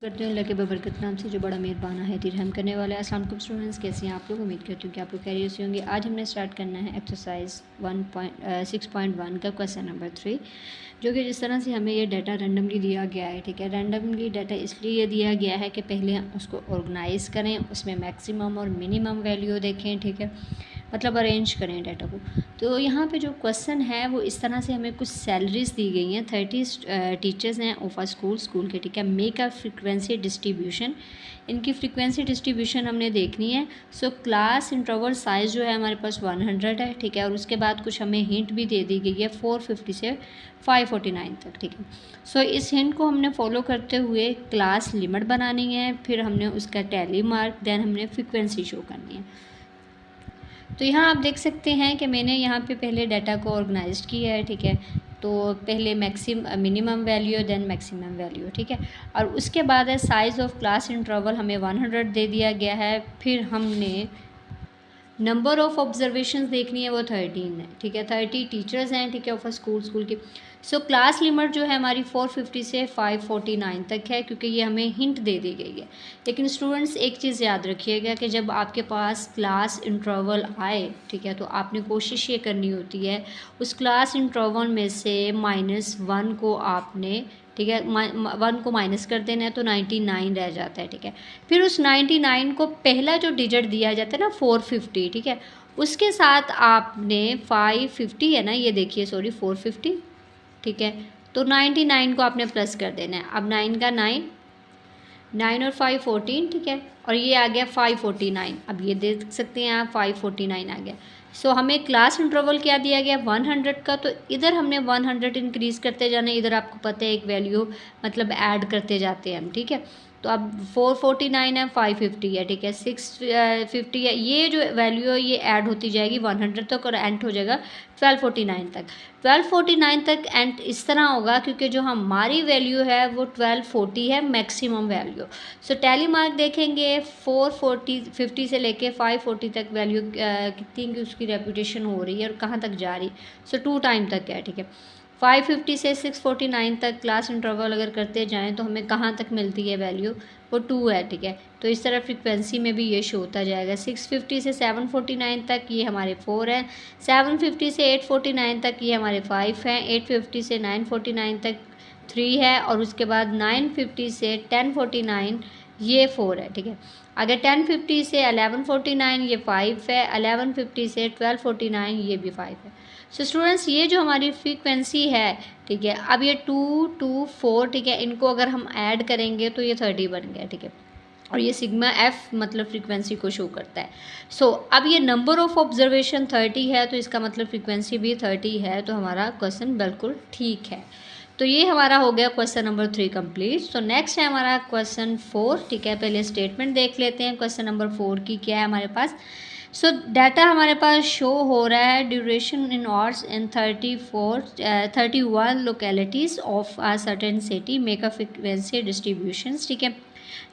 करते हैं अल्लाह के बबरकत नाम से जो बड़ा मेहरबान है रहम करने वाला है। अस्सलाम वालेकुम स्टूडेंट्स, कैसे हैं आप लोग? उम्मीद करती हूँ कि आप लोग कैरियर से होंगे। आज हमने स्टार्ट करना है एक्सरसाइज 6.1 का क्वेश्चन नंबर 3, जो कि जिस तरह से हमें ये डाटा रैंडमली दिया गया है। ठीक है, रैंडमली डाटा इसलिए दिया गया है कि पहले हम उसको ऑर्गेनाइज़ करें, उसमें मैक्सिमम और मिनिमम वैल्यू देखें। ठीक है, मतलब अरेंज करें डाटा को। तो यहाँ पे जो क्वेश्चन है वो इस तरह से हमें कुछ सैलरीज दी गई हैं। 30 टीचर्स हैं ऑफ अ स्कूल के। ठीक है, मेक अ फ्रीक्वेंसी डिस्ट्रीब्यूशन, इनकी फ्रीक्वेंसी डिस्ट्रीब्यूशन हमने देखनी है। सो क्लास इंटरवल साइज़ जो है हमारे पास 100 है। ठीक है, और उसके बाद कुछ हमें हिंट भी दे दी गई है 450 से 549 तक। ठीक है, सो इस हिंट को हमने फॉलो करते हुए क्लास लिमिट बनानी है, फिर हमने उसका टैली मार्क, देन हमने फ्रीक्वेंसी शो करनी है। तो यहाँ आप देख सकते हैं कि मैंने यहाँ पे पहले डाटा को ऑर्गेनाइज किया है। ठीक है, तो पहले minimum value then maximum value. ठीक है, और उसके बाद है साइज़ ऑफ क्लास इंटरवल, हमें 100 दे दिया गया है। फिर हमने नंबर ऑफ़ ऑब्जर्वेशंस देखनी है, वो 13 है। ठीक है, 30 टीचर्स हैं। ठीक है, ऑफ अ स्कूल की। सो क्लास लिमिट जो है हमारी 450 से 549 तक है, क्योंकि ये हमें हिंट दे दी गई है। लेकिन स्टूडेंट्स एक चीज़ याद रखिएगा कि जब आपके पास क्लास इंटरवल आए, ठीक है, तो आपने कोशिश ये करनी होती है उस क्लास इंटरवल में से -1 को आपने, ठीक है, 1 को माइनस कर देना है, तो 99 रह जाता है। ठीक है, फिर उस 99 को पहला जो डिजिट दिया जाता है ना 450, ठीक है, उसके साथ आपने 550 है ना, ये देखिए, सॉरी 450। ठीक है, तो 99 को आपने प्लस कर देना है। अब 9 का 9 और 5 14। ठीक है, और ये आ गया 549। अब ये देख सकते हैं आप 549 आ गया। सो हमें क्लास इंटरवल क्या दिया गया 100 का, तो इधर हमने 100 इंक्रीज़ करते जाना है। इधर आपको पता है एक वैल्यू मतलब ऐड करते जाते हैं हम। ठीक है, तो अब 449 है, 550 है। ठीक है, 650 है। ये जो वैल्यू है ये ऐड होती जाएगी 100 तक और एंड हो जाएगा 1249 तक। 1249 तक एंड इस तरह होगा क्योंकि जो हमारी वैल्यू है वो 1240 है, मैक्सिमम वैल्यू। सो टैली मार्क देखेंगे 440 से लेके 540 तक वैल्यू कितनी की उसकी रेपुटेशन हो रही है और कहाँ तक जा रही। सो 2 टाइम तक है। ठीक है, 550 से 649 तक क्लास इंटरवल अगर करते जाएं तो हमें कहाँ तक मिलती है वैल्यू, वो 2 है। ठीक है, तो इस तरह फ्रीक्वेंसी में भी ये शो होता जाएगा। 650 से 749 तक ये हमारे 4 हैं, 750 से 849 तक ये हमारे 5 हैं, 850 से 949 तक 3 है, और उसके बाद 950 से 1049 ये 4 है। ठीक है, अगर 1050 से 1149 ये 5 है, 1150 से 1249 ये भी 5 है। सो स्टूडेंट्स ये जो हमारी फ्रीक्वेंसी है, ठीक है, अब ये 2 2 4, ठीक है, इनको अगर हम ऐड करेंगे तो ये 30 बन गया। ठीक है, और ये सिग्मा एफ मतलब फ्रीक्वेंसी को शो करता है। सो अब ये नंबर ऑफ़ ऑब्जर्वेशन 30 है, तो इसका मतलब फ्रीक्वेंसी भी 30 है, तो हमारा क्वेश्चन बिल्कुल ठीक है। तो ये हमारा हो गया question number 3 complete. So next है हमारा क्वेश्चन 4। ठीक है, पहले स्टेटमेंट देख लेते हैं क्वेश्चन नंबर 4 की क्या है हमारे पास। सो डाटा हमारे पास शो हो रहा है duration in hours in 31 localities of a certain city, make a frequency distributions. ठीक है,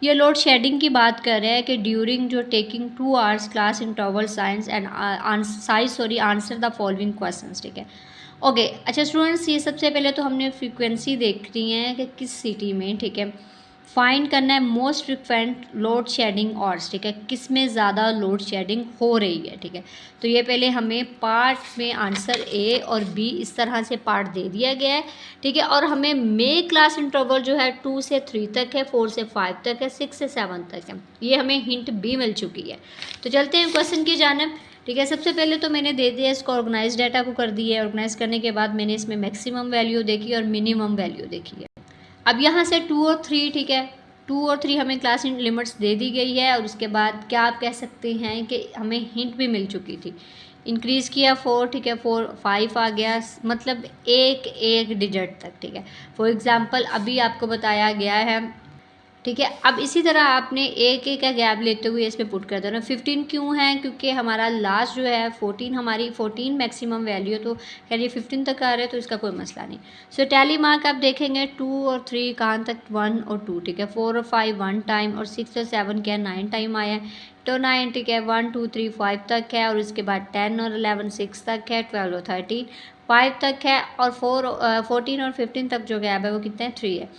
ये लोड शेडिंग की बात कर रहे हैं कि ड्यूरिंग जो taking 2 hours class interval science and answer the following questions. ठीक है, ओके, अच्छा स्टूडेंट्स, ये सबसे पहले तो हमने फ्रीक्वेंसी देखनी है कि किस सिटी में, ठीक है, फाइंड करना है most frequent load shedding hours. ठीक है, किस में ज़्यादा लोड शेडिंग हो रही है। ठीक है, तो ये पहले हमें पार्ट में आंसर ए और बी इस तरह से पार्ट दे दिया गया है। ठीक है, और हमें मे क्लास इंटरवल जो है 2 से 3 तक है, 4 से 5 तक है, 6 से 7 तक है। ये हमें हिंट भी मिल चुकी है। तो चलते हैं क्वेश्चन की जानब। ठीक है, सबसे पहले तो मैंने दे दिया इसको ऑर्गेनाइज डाटा को कर दिया है। ऑर्गेनाइज करने के बाद मैंने इसमें मैक्सिमम वैल्यू देखी और मिनिमम वैल्यू देखी है। अब यहाँ से 2 और 3, ठीक है, 2 और 3 हमें क्लास लिमिट्स दे दी गई है, और उसके बाद क्या आप कह सकते हैं कि हमें हिंट भी मिल चुकी थी। इंक्रीज़ किया 4, ठीक है, 4 5 आ गया, मतलब एक डिजिट तक। ठीक है, फॉर एग्ज़ाम्पल अभी आपको बताया गया है। ठीक है, अब इसी तरह आपने एक का गैप लेते हुए इस पर पुट कर देना। 15 क्यों है, क्योंकि हमारा लास्ट जो है 14, हमारी 14 मैक्सिमम वैल्यू, तो खैर ये 15 तक आ रहे हैं तो इसका कोई मसला नहीं। सो टैली मार्क आप देखेंगे 2 और 3 कहाँ तक, 1 और 2। ठीक है, 4 और 5 1 टाइम, और 6 और 7 क्या 9 टाइम आया है, तो 9। ठीक है, 1 2 3 5 तक है, और उसके बाद 10 और 11 6 तक है, 12 और 13 5 तक है, और 14 और 15 तक जो गैप है वो कितना है 3 है।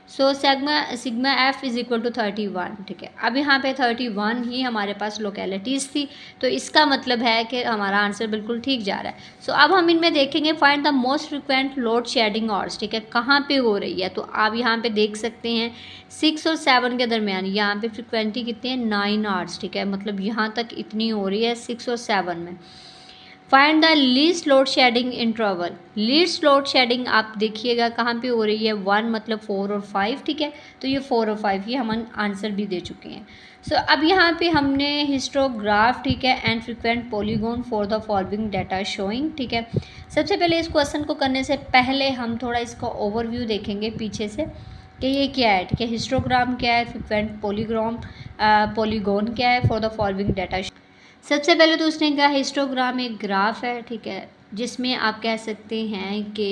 So sigma F is equal to 31, ठीक है। अब यहाँ पे 31 ही हमारे पास लोकेलिटीज़ थी, तो इसका मतलब है कि हमारा आंसर बिल्कुल ठीक जा रहा है। सो अब हम इनमें देखेंगे find the most frequent load shedding hours, ठीक है, कहाँ पे हो रही है। तो आप यहाँ पे देख सकते हैं 6 और 7 के दरमियान यहाँ पे फ्रिक्वेंसी कितनी है, 9 आवर्स, ठीक है, मतलब यहाँ तक इतनी हो रही है 6 और 7 में। Find the least load shedding interval, least load shedding आप देखिएगा कहाँ पे हो रही है, 1 मतलब 4 और 5, ठीक है, तो ये 4 और 5 ये हम आंसर भी दे चुके हैं। सो अब यहाँ पे हमने हिस्टोग्राफ, ठीक है, and frequent polygon for the following data showing, ठीक है। सबसे पहले इस क्वेश्चन को करने से पहले हम थोड़ा इसका ओवरव्यू देखेंगे पीछे से कि ये क्या है, ठीक है, हिस्टोग्राम क्या है, फ्रिक्वेंट पॉलीगॉन क्या है फॉर द फॉलोइंग डाटा। सबसे पहले तो उसने कहा हिस्टोग्राम एक ग्राफ है, ठीक है, जिसमें आप कह सकते हैं कि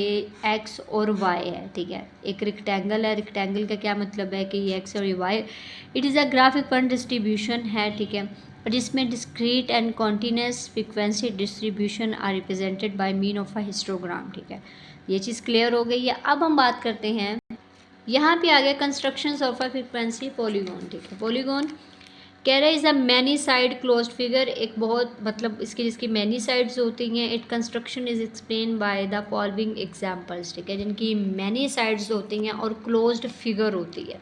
एक्स और वाई है, ठीक है, एक रेक्टेंगल है, रेक्टेंगल का क्या मतलब है कि ये एक्स और ये Y, it is a graphic fun distribution है, ठीक है, और जिसमें discrete and continuous frequency distribution are represented by mean of a histogram, ठीक है, ये चीज़ क्लियर हो गई है। अब हम बात करते हैं यहाँ पे आ गया constructions of a frequency polygon, ठीक है। पॉलीगॉन कह रहे is a many side closed figure, एक बहुत मतलब इसकी जिसकी मैनी साइड्स होती हैं। It construction is explain by the following examples, ठीक है, जिनकी मैनी साइड्स होती हैं और क्लोज्ड फिगर होती है।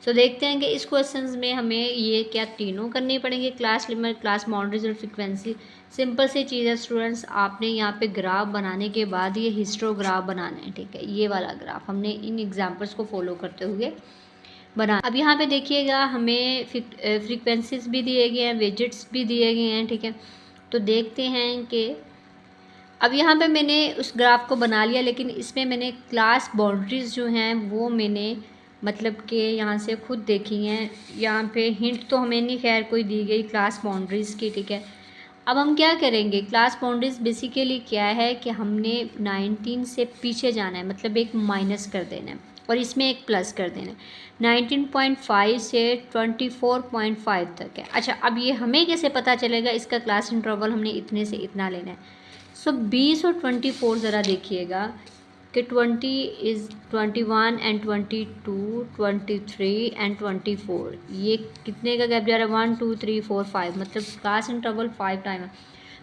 सो देखते हैं कि इस क्वेश्चन में हमें ये क्या तीनों करनी पड़ेंगे, क्लास लिमिट, क्लास बाउंड्रीज और फ्रिक्वेंसी। सिंपल सी चीज़ है स्टूडेंट्स, आपने यहाँ पे ग्राफ बनाने के बाद ये हिस्टोग्राफ बनाना है, ठीक है, ये वाला ग्राफ हमने इन एग्जाम्पल्स को फॉलो करते हुए बना। अब यहाँ पे देखिएगा हमें फ्रीक्वेंसीज भी दिए गए हैं, वेजेट्स भी दिए गए हैं, ठीक है। तो देखते हैं कि अब यहाँ पे मैंने उस ग्राफ को बना लिया, लेकिन इसमें मैंने क्लास बाउंड्रीज़ जो हैं वो मैंने मतलब कि यहाँ से खुद देखी हैं। यहाँ पे हिंट तो हमें नहीं खैर कोई दी गई क्लास बाउंड्रीज़ की, ठीक है। अब हम क्या करेंगे, क्लास बाउंड्रीज़ बेसिकली क्या है कि हमने 19 से पीछे जाना है, मतलब एक माइनस कर देना है और इसमें एक प्लस कर देना है। 19.5 से 24.5 तक है। अच्छा, अब ये हमें कैसे पता चलेगा, इसका क्लास इंटरवल हमने इतने से इतना लेना है। सो 20 और 24 ज़रा देखिएगा कि 20 इज़ 21 एंड 22, 23 एंड 24, ये कितने का गैप जा रहा है, 1 2 3 4 5, मतलब क्लास इंटरवल 5 टाइम है।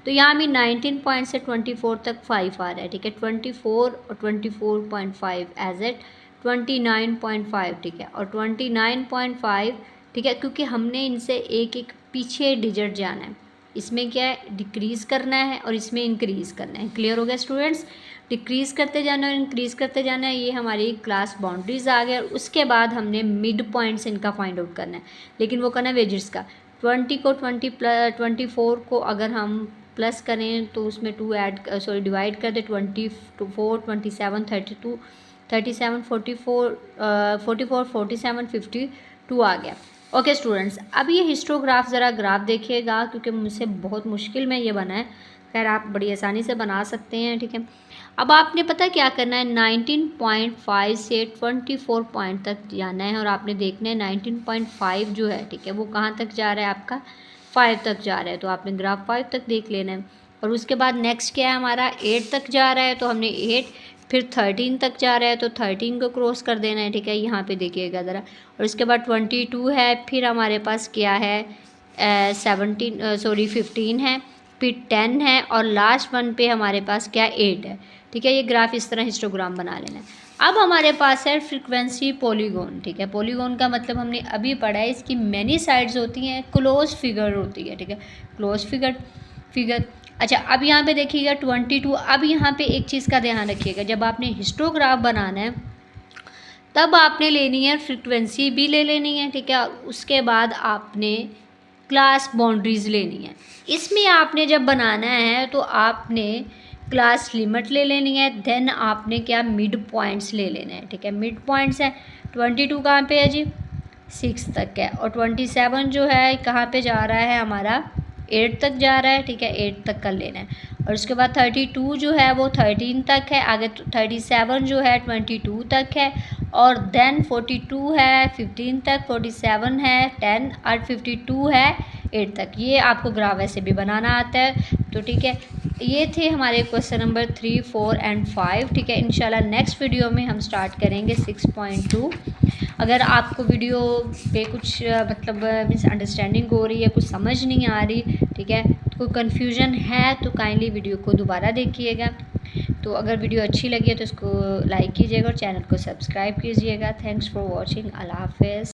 तो यहाँ भी 19 पॉइंट से 24 तक 5 आ रहा है, ठीक है, 24 और 24.5 एज एट 29.5, ठीक है, और 29.5, ठीक है, क्योंकि हमने इनसे एक एक पीछे डिजिट जाना है। इसमें क्या है, डिक्रीज़ करना है और इसमें इंक्रीज़ करना है। क्लियर हो गया स्टूडेंट्स, डिक्रीज़ करते जाना और इंक्रीज़ करते जाना है, ये हमारी क्लास बाउंड्रीज़ आ गया। और उसके बाद हमने मिड पॉइंट्स इनका फाइंड आउट करना है, लेकिन वो करना है वेजेस का। 20 को 24 को अगर हम प्लस करें तो उसमें 2 डिवाइड कर दे, 24 27 32 37 44 44 47 52 आ गया। ओके स्टूडेंट्स, अब ये हिस्टोग्राफ ज़रा ग्राफ देखिएगा, क्योंकि मुझसे बहुत मुश्किल में ये बना है, खैर आप बड़ी आसानी से बना सकते हैं, ठीक है। अब आपने पता क्या करना है, 19.5 से 24 पॉइंट तक जाना है और आपने देखना है 19.5 जो है, ठीक है, वो कहाँ तक जा रहा है, आपका 5 तक जा रहा है, तो आपने ग्राफ 5 तक देख लेना है। और उसके बाद नेक्स्ट क्या है हमारा, 8 तक जा रहा है, तो हमने 8, फिर 13 तक जा रहा है तो 13 को क्रॉस कर देना है, ठीक है, यहाँ पे देखिएगा ज़रा। और उसके बाद 22 है, फिर हमारे पास क्या है 15 है, फिर 10 है और लास्ट वन पे हमारे पास क्या 8 है, ठीक है। ये ग्राफ इस तरह हिस्टोग्राम बना लेना है। अब हमारे पास है फ्रीक्वेंसी पॉलीगॉन, ठीक है। पॉलीगॉन का मतलब हमने अभी पढ़ा है, इसकी मैनी साइड्स होती हैं, क्लोज फिगर होती है, ठीक है, क्लोज फिगर। अच्छा, अब यहाँ पे देखिएगा 22। अब यहाँ पे एक चीज़ का ध्यान रखिएगा, जब आपने हिस्टोग्राफ बनाना है तब आपने लेनी है फ्रीक्वेंसी भी ले लेनी है, ठीक है, उसके बाद आपने क्लास बाउंड्रीज़ लेनी है। इसमें आपने जब बनाना है तो आपने क्लास लिमिट ले लेनी है, देन आपने क्या मिड पॉइंट्स ले लेना है, ठीक है। मिड पॉइंट्स है 22 कहाँ पे है जी, 6 तक है, और 27 जो है कहाँ पे जा रहा है हमारा, 8 तक जा रहा है, ठीक है, 8 तक कर लेना है। और उसके बाद 32 जो है वो 13 तक है, आगे 37 जो है 22 तक है, और देन 42 है 15 तक, 47 है 10 और 52 है 8 तक। ये आपको ग्राफ ऐसे भी बनाना आता है, तो ठीक है। ये थे हमारे क्वेश्चन नंबर 3, 4 एंड 5, ठीक है। इंशाल्लाह नेक्स्ट वीडियो में हम स्टार्ट करेंगे 6.2। अगर आपको वीडियो पे कुछ मतलब मिसअंडरस्टैंडिंग हो रही है, कुछ समझ नहीं आ रही, ठीक है, कोई कन्फ्यूजन है तो काइंडली वीडियो को दोबारा देखिएगा। तो अगर वीडियो अच्छी लगी है तो इसको लाइक कीजिएगा और चैनल को सब्सक्राइब कीजिएगा। Thanks for watching. अल्लाह हाफ़िज़।